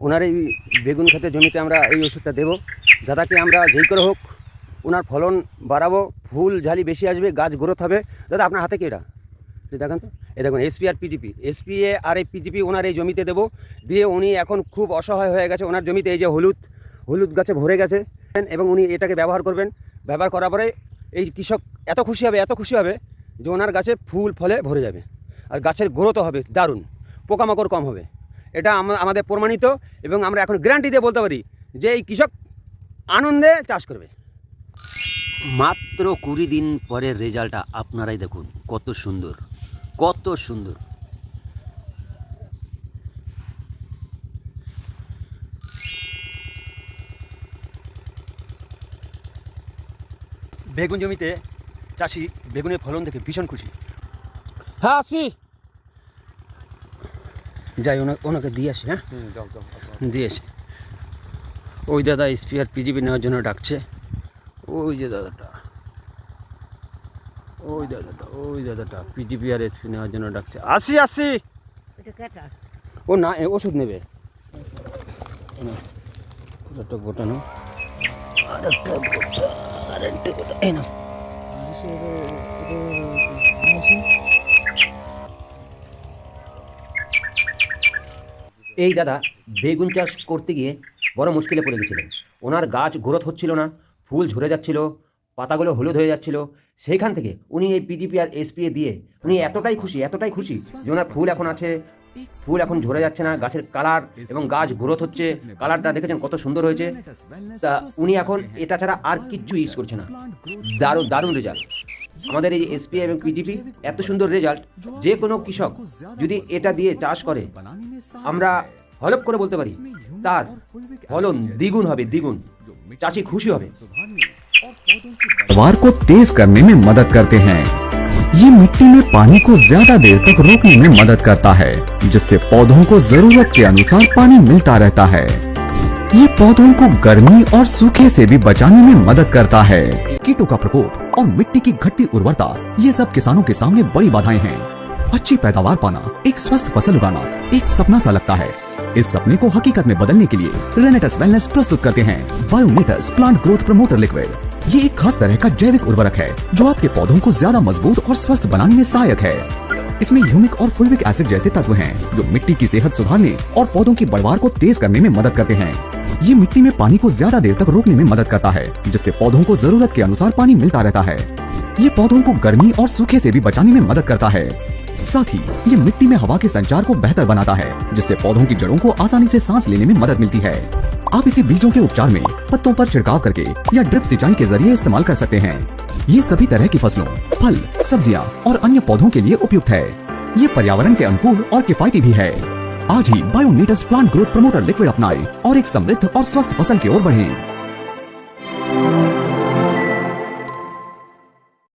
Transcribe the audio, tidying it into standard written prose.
ওনার এই বেগুন ক্ষেতের জমিতে আমরা এই ওষুধটা দেবো। দাদাকে আমরা যেই করে হোক ওনার ফলন বাড়াবো, ফুল ঝালি বেশি আসবে, গাছ গ্রোথ হবে। দাদা আপনার হাতে কি এটা দেখেন তো, এই দেখুন এসপি আর পিজিপি, এসপিএ আর এই পিজিপি ওনার এই জমিতে দেবো। দিয়ে উনি এখন খুব অসহায় হয়ে গেছে, ওনার জমিতে এই যে হলুদ গাছে ভরে গেছে, এবং উনি এটাকে ব্যবহার করবেন। ব্যবহার করার পরে এই কৃষক এত খুশি হবে যে ওনার গাছে ফুল ফলে ভরে যাবে, আর গাছের গ্রোথও হবে দারুণ, পোকামাকড় কম হবে। এটা আমাদের প্রমাণিত, এবং আমরা এখন গ্যারান্টি দিয়ে বলতে পারি যে এই কৃষক আনন্দে চাষ করবে। মাত্র 20 দিন পরের রেজাল্টটা আপনারাই দেখুন, কত সুন্দর, কত সুন্দর। বেগুন জমিতে চাষি বেগুনের ফলন দেখে ভীষণ খুশি। হ্যাঁ আসি, যাই ওনাকে দিয়ে আসি। হ্যাঁ দিয়ে আসি। ওই দাদা স্পিয়ার পিজিপি নেওয়ার জন্য ডাকছে, ওই যে দাদাটা, ওই দাদাটা পিজিপি আর এসপি নেওয়ার জন্য ডাকছে। আসি ও না ওষুধ নেবে, একটা গোটানো আরেকটা গোটা এই না। এই দাদা বেগুন চাষ করতে গিয়ে বড় মুশকিলে পড়ে গেছিলেন। ওনার গাছ গ্রোথ হচ্ছিল না, ফুল ঝরে যাচ্ছিল, পাতাগুলো হলুদ হয়ে যাচ্ছিল। সেইখান থেকে উনি এই পিজিপি আর এসপিএ দিয়ে উনি এতটাই খুশি যে ওনার ফুল এখন আছে, ফুল এখন ঝরে যাচ্ছে না, গাছের কালার এবং গাছ গ্রোথ হচ্ছে, কালারটা দেখেছেন কত সুন্দর হয়েছে। তা উনি এখন এটা ছাড়া আর কিচ্ছু ইউজ করছে না। দারুণ রেজাল্ট আমাদের এই এসপি এবং পিজিপি, এত সুন্দর রেজাল্ট। যে কোনো কৃষক যদি এটা দিয়ে চাষ করে, আমরা হলপ করে বলতে পারি তার ফলন দ্বিগুণ হবে, দ্বিগুণ। চাষি খুশি হবে। पैदावार को तेज करने में मदद करते हैं। ये मिट्टी में पानी को ज्यादा देर तक रोकने में मदद करता है, जिससे पौधों को जरूरत के अनुसार पानी मिलता रहता है। ये पौधों को गर्मी और सूखे से भी बचाने में मदद करता है। कीटों का प्रकोप और मिट्टी की घटती उर्वरता, ये सब किसानों के सामने बड़ी बाधाएं हैं। अच्छी पैदावार पाना, एक स्वस्थ फसल उगाना एक सपना सा लगता है। इस सपने को हकीकत में बदलने के लिए रेनेटस वेलनेस प्रस्तुत करते हैं बायोनेटस प्लांट ग्रोथ प्रमोटर लिक्विड। ये एक खास तरह का जैविक उर्वरक है जो आपके पौधों को ज्यादा मजबूत और स्वस्थ बनाने में सहायक है। इसमें ह्यूमिक और फुल्विक एसिड जैसे तत्व हैं जो मिट्टी की सेहत सुधारने और पौधों की बढ़वार को तेज करने में मदद करते हैं। ये मिट्टी में पानी को ज्यादा देर तक रोकने में मदद करता है, जिससे पौधों को जरूरत के अनुसार पानी मिलता रहता है। ये पौधों को गर्मी और सूखे से भी बचाने में मदद करता है। साथ ही ये मिट्टी में हवा के संचार को बेहतर बनाता है, जिससे पौधों की जड़ों को आसानी से सांस लेने में मदद मिलती है। आप इसे बीजों के उपचार में पत्तों पर छिड़काव करके या ड्रिप सिंचाई के जरिए इस्तेमाल कर सकते हैं। ये सभी तरह की फसलों, फल, सब्जियां और अन्य पौधों के लिए उपयुक्त है। ये पर्यावरण के अनुकूल और किफायती भी है। आज ही बायोनेटस प्लांट ग्रोथ प्रमोटर लिक्विड अपनाएं और एक समृद्ध और स्वस्थ फसल की ओर बढ़ें।